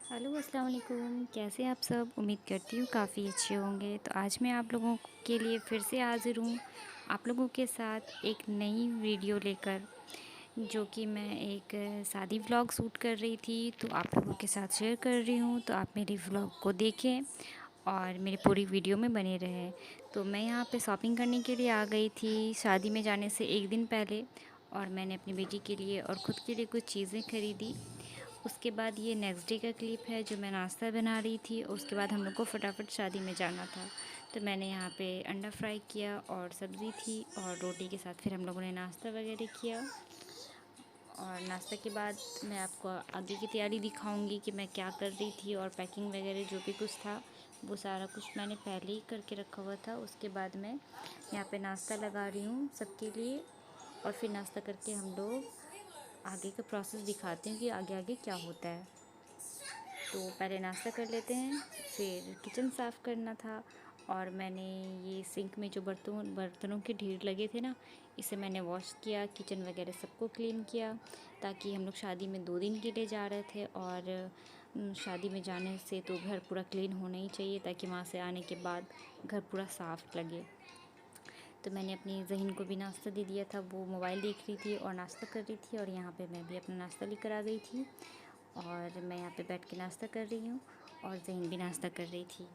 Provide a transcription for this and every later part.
Hello अस्सलाम वालेकुम। कैसे हैं आप सब? उम्मीद करती हूँ काफ़ी अच्छे होंगे। तो आज मैं आप लोगों के लिए फिर से हाज़िर हूँ आप लोगों के साथ एक नई वीडियो लेकर, जो कि मैं एक शादी व्लॉग शूट कर रही थी तो आप लोगों के साथ शेयर कर रही हूँ। तो आप मेरी व्लॉग को देखें और मेरी पूरी वीडियो में बने रहें। तो मैं यहाँ पे शॉपिंग करने के लिए आ गई थी शादी में जाने से एक दिन पहले, और मैंने अपनी बेटी के लिए और ख़ुद के लिए कुछ चीज़ें ख़रीदी। उसके बाद ये नेक्स्ट डे का क्लिप है जो मैं नाश्ता बना रही थी। उसके बाद हम लोग को फटाफट शादी में जाना था, तो मैंने यहाँ पे अंडा फ्राई किया और सब्ज़ी थी और रोटी के साथ फिर हम लोगों ने नाश्ता वगैरह किया। और नाश्ते के बाद मैं आपको आगे की तैयारी दिखाऊंगी कि मैं क्या कर रही थी, और पैकिंग वगैरह जो भी कुछ था वो सारा कुछ मैंने पहले ही करके रखा हुआ था। उसके बाद मैं यहाँ पे नाश्ता लगा रही हूँ सबके लिए, और फिर नाश्ता करके हम लोग आगे का प्रोसेस दिखाते हैं कि आगे आगे क्या होता है। तो पहले नाश्ता कर लेते हैं, फिर किचन साफ़ करना था। और मैंने ये सिंक में जो बर्तनों के ढेर लगे थे ना, इसे मैंने वॉश किया, किचन वगैरह सबको क्लीन किया, ताकि हम लोग शादी में 2 दिन के लिए जा रहे थे। और शादी में जाने से तो घर पूरा क्लीन होना ही चाहिए, ताकि वहाँ से आने के बाद घर पूरा साफ़ लगे। तो मैंने अपनी ज़हीन को भी नाश्ता दे दिया था, वो मोबाइल देख रही थी और नाश्ता कर रही थी, और यहाँ पे मैं भी अपना नाश्ता लेकर आ गई थी। और मैं यहाँ पे बैठ के नाश्ता कर रही हूँ और ज़हीन भी नाश्ता कर रही थी।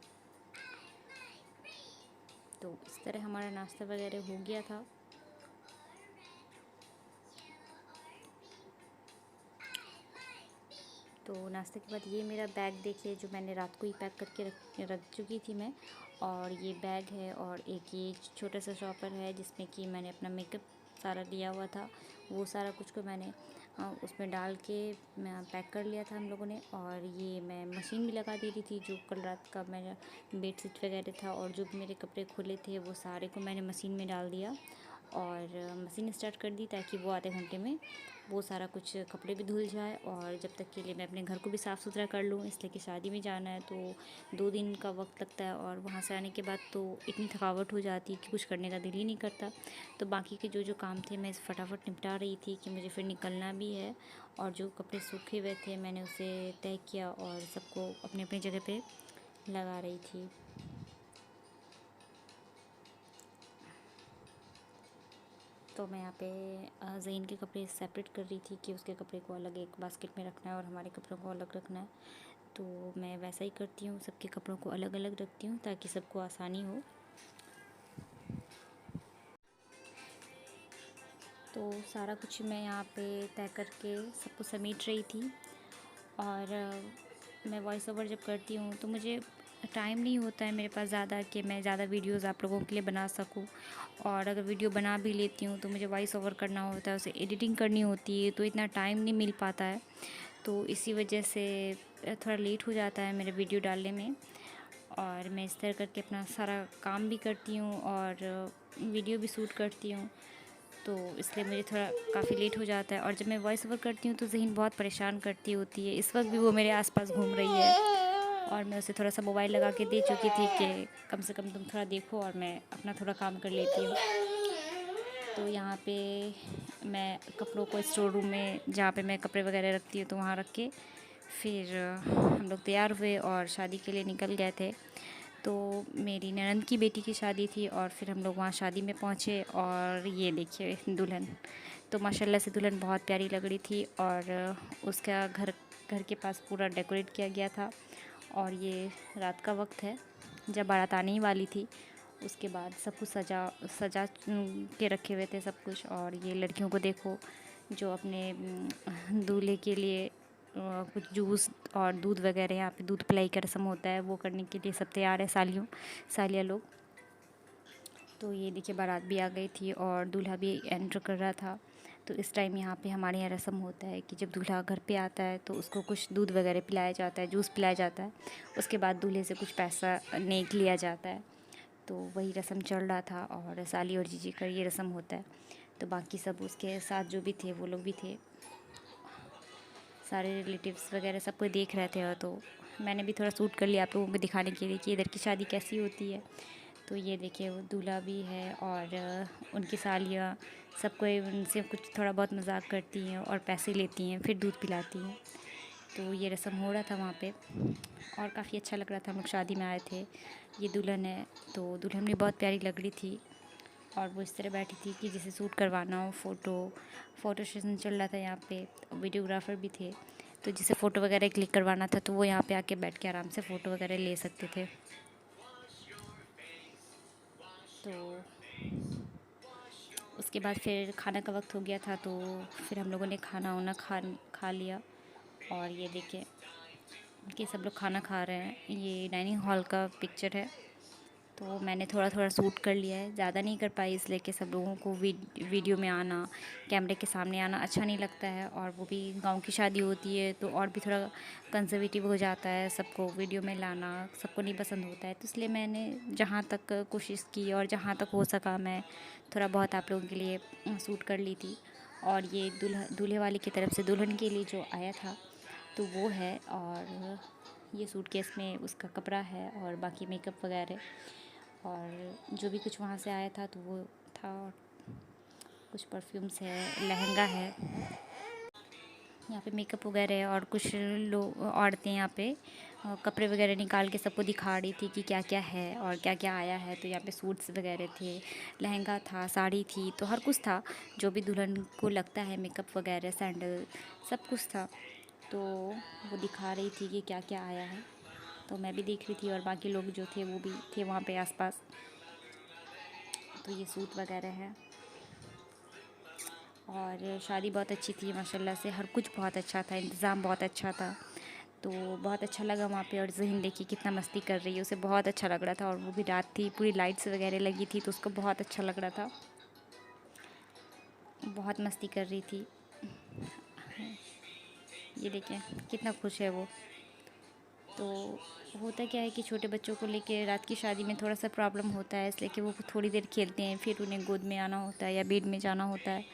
तो इस तरह हमारा नाश्ता वगैरह हो गया था। तो नाश्ते के बाद ये मेरा बैग देखिए, जो मैंने रात को ही पैक करके रख चुकी थी मैं। और ये बैग है, और एक ये छोटा सा शॉपर है जिसमें कि मैंने अपना मेकअप सारा लिया हुआ था। वो सारा कुछ को मैंने उसमें डाल के मैं पैक कर लिया था हम लोगों ने। और ये मैं मशीन भी लगा दी थी, जो कल रात का मेरा बेडशीट वगैरह था और जो भी मेरे कपड़े खुले थे वो सारे को मैंने मशीन में डाल दिया और मशीन स्टार्ट कर दी, ताकि वो आधे घंटे में वो सारा कुछ कपड़े भी धुल जाए। और जब तक के लिए मैं अपने घर को भी साफ़ सुथरा कर लूँ, इसलिए कि शादी में जाना है तो 2 दिन का वक्त लगता है। और वहाँ से आने के बाद तो इतनी थकावट हो जाती है कि कुछ करने का दिल ही नहीं करता। तो बाकी के जो जो काम थे मैं फटाफट निपटा रही थी, कि मुझे फिर निकलना भी है। और जो कपड़े सूखे हुए थे मैंने उसे तय किया और सबको अपनी अपनी जगह पे लगा रही थी। तो मैं यहाँ पे ज़हीन के कपड़े सेपरेट कर रही थी, कि उसके कपड़े को अलग एक बास्केट में रखना है और हमारे कपड़ों को अलग रखना है। तो मैं वैसा ही करती हूँ, सबके कपड़ों को अलग अलग रखती हूँ ताकि सबको आसानी हो। तो सारा कुछ मैं यहाँ पे तय करके सबको समेट रही थी। और मैं वॉइस ओवर जब करती हूँ तो मुझे टाइम नहीं होता है मेरे पास ज़्यादा, कि मैं ज़्यादा वीडियोज़ आप लोगों के लिए बना सकूँ। और अगर वीडियो बना भी लेती हूँ तो मुझे वॉइस ओवर करना होता है, उसे एडिटिंग करनी होती है, तो इतना टाइम नहीं मिल पाता है। तो इसी वजह से थोड़ा लेट हो जाता है मेरे वीडियो डालने में। और मैं इस तरह करके अपना सारा काम भी करती हूँ और वीडियो भी शूट करती हूँ, तो इसलिए मुझे थोड़ा काफ़ी लेट हो जाता है। और जब मैं वॉइस ओवर करती हूँ तो ज़हीन बहुत परेशान करती होती है। इस वक्त भी वो मेरे आसपास घूम रही है, और मैं उसे थोड़ा सा मोबाइल लगा के दे चुकी थी कि कम से कम तुम थोड़ा देखो और मैं अपना थोड़ा काम कर लेती हूँ। तो यहाँ पे मैं कपड़ों को स्टोर रूम में, जहाँ पे मैं कपड़े वगैरह रखती हूँ, तो वहाँ रख के फिर हम लोग तैयार हुए और शादी के लिए निकल गए थे। तो मेरी ननंद की बेटी की शादी थी, और फिर हम लोग वहाँ शादी में पहुँचे। और ये देखिए दुल्हन, तो माशाल्लाह से दुल्हन बहुत प्यारी लग रही थी। और उसका घर घर के पास पूरा डेकोरेट किया गया था। और ये रात का वक्त है जब बारात आने ही वाली थी। उसके बाद सब कुछ सजा सजा के रखे हुए थे सब कुछ। और ये लड़कियों को देखो, जो अपने दूल्हे के लिए कुछ जूस और दूध वगैरह, यहाँ पे दूध पिलाई का रस्म होता है, वो करने के लिए सब तैयार है, सालिया लोग। तो ये देखिए बारात भी आ गई थी और दूल्हा भी एंटर कर रहा था। तो इस टाइम यहाँ पे हमारे यहाँ रस्म होता है कि जब दूल्हा घर पे आता है तो उसको कुछ दूध वगैरह पिलाया जाता है, जूस पिलाया जाता है। उसके बाद दूल्हे से कुछ पैसा नेक लिया जाता है। तो वही रस्म चल रहा था, और साली और जीजी का ये रस्म होता है। तो बाकी सब उसके साथ जो भी थे वो लोग भी थे, सारे रिलेटिव्स वगैरह सब कोई देख रहे थे। और तो मैंने भी थोड़ा शूट कर लिया आप लोगों को दिखाने के लिए कि इधर की शादी कैसी होती है। तो ये देखिए वो दूल्हा भी है और उनकी सालियाँ, सब कोई उनसे कुछ थोड़ा बहुत मजाक करती हैं और पैसे लेती हैं, फिर दूध पिलाती हैं। तो ये रस्म हो रहा था वहाँ पे और काफ़ी अच्छा लग रहा था। हम लोग शादी में आए थे। ये दुल्हन है, तो दुल्हन भी बहुत प्यारी लग रही थी और वो इस तरह बैठी थी कि जिसे शूट करवाना हो। फ़ोटो सेशन चल रहा था यहाँ पे, वीडियोग्राफ़र भी थे, तो जिसे फ़ोटो वगैरह क्लिक करवाना था तो वो यहाँ पे आके बैठ के आराम से फ़ोटो वगैरह ले सकते थे। तो उसके बाद फिर खाना का वक्त हो गया था, तो फिर हम लोगों ने खाना वाना खा लिया। और ये देखें कि सब लोग खाना खा रहे हैं। ये डाइनिंग हॉल का पिक्चर है। तो मैंने थोड़ा थोड़ा शूट कर लिया है, ज़्यादा नहीं कर पाई इसलिए कि सब लोगों को वीडियो में आना, कैमरे के सामने आना अच्छा नहीं लगता है। और वो भी गांव की शादी होती है तो और भी थोड़ा कंजर्वेटिव हो जाता है, सबको वीडियो में लाना सबको नहीं पसंद होता है। तो इसलिए मैंने जहाँ तक कोशिश की और जहाँ तक हो सका मैं थोड़ा बहुत आप लोगों के लिए शूट कर ली थी। और ये दूल्हे वाले की तरफ से दुल्हन के लिए जो आया था तो वो है। और ये सूटकेस में उसका कपड़ा है और बाकी मेकअप वगैरह और जो भी कुछ वहाँ से आया था तो वो था। और कुछ परफ्यूम्स है, लहंगा है, यहाँ पे मेकअप वगैरह है। और कुछ लोग औरतें यहाँ पे कपड़े वगैरह निकाल के सबको दिखा रही थी कि क्या क्या है और क्या क्या आया है। तो यहाँ पे सूट्स वगैरह थे, लहंगा था, साड़ी थी, तो हर कुछ था जो भी दुल्हन को लगता है, मेकअप वगैरह, सैंडल, सब कुछ था। तो वो दिखा रही थी कि क्या क्या आया है, तो मैं भी देख रही थी और बाकी लोग जो थे वो भी थे वहाँ पे आसपास। तो ये सूट वगैरह है और शादी बहुत अच्छी थी माशाल्लाह से। हर कुछ बहुत अच्छा था, इंतज़ाम बहुत अच्छा था, तो बहुत अच्छा लगा वहाँ पे। और ज़हीन देखिए कितना मस्ती कर रही है, उसे बहुत अच्छा लग रहा था। और वो भी रात थी, पूरी लाइट्स वगैरह लगी थी तो उसको बहुत अच्छा लग रहा था, बहुत मस्ती कर रही थी। ये देखें कितना खुश है वो। तो होता क्या है कि छोटे बच्चों को लेके रात की शादी में थोड़ा सा प्रॉब्लम होता है, इसलिए कि वो थोड़ी देर खेलते हैं, फिर उन्हें गोद में आना होता है या बेड में जाना होता है,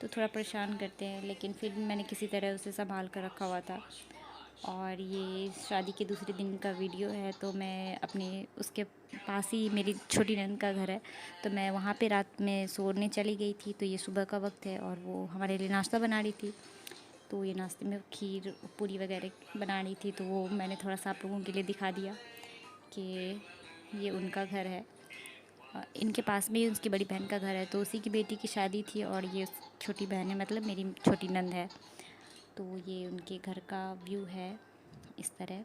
तो थोड़ा परेशान करते हैं। लेकिन फिर भी मैंने किसी तरह उसे संभाल कर रखा हुआ था। और ये शादी के दूसरे दिन का वीडियो है। तो मैं अपने उसके पास ही मेरी छोटी नंद का घर है, तो मैं वहाँ पे रात में सोने चली गई थी। तो ये सुबह का वक्त है और वो हमारे लिए नाश्ता बना रही थी। तो ये नाश्ते में खीर पूरी वगैरह बना रही थी, तो वो मैंने थोड़ा सा आप लोगों के लिए दिखा दिया कि ये उनका घर है। इनके पास में ही उसकी बड़ी बहन का घर है, तो उसी की बेटी की शादी थी। और ये छोटी बहन है, मतलब मेरी छोटी नंद है। तो ये उनके घर का व्यू है इस तरह।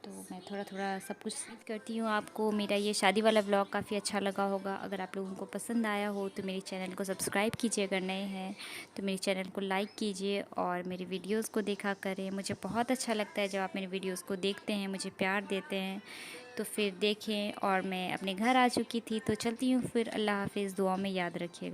तो मैं थोड़ा थोड़ा सब कुछ करती हूँ। आपको मेरा ये शादी वाला व्लॉग काफ़ी अच्छा लगा होगा। अगर आप लोगों को पसंद आया हो तो मेरे चैनल को सब्सक्राइब कीजिए, अगर नए हैं तो मेरे चैनल को लाइक कीजिए और मेरी वीडियोस को देखा करें। मुझे बहुत अच्छा लगता है जब आप मेरी वीडियोस को देखते हैं, मुझे प्यार देते हैं। तो फिर देखें। और मैं अपने घर आ चुकी थी, तो चलती हूँ फिर। अल्लाह हाफिज़, दुआ में याद रखिएगा।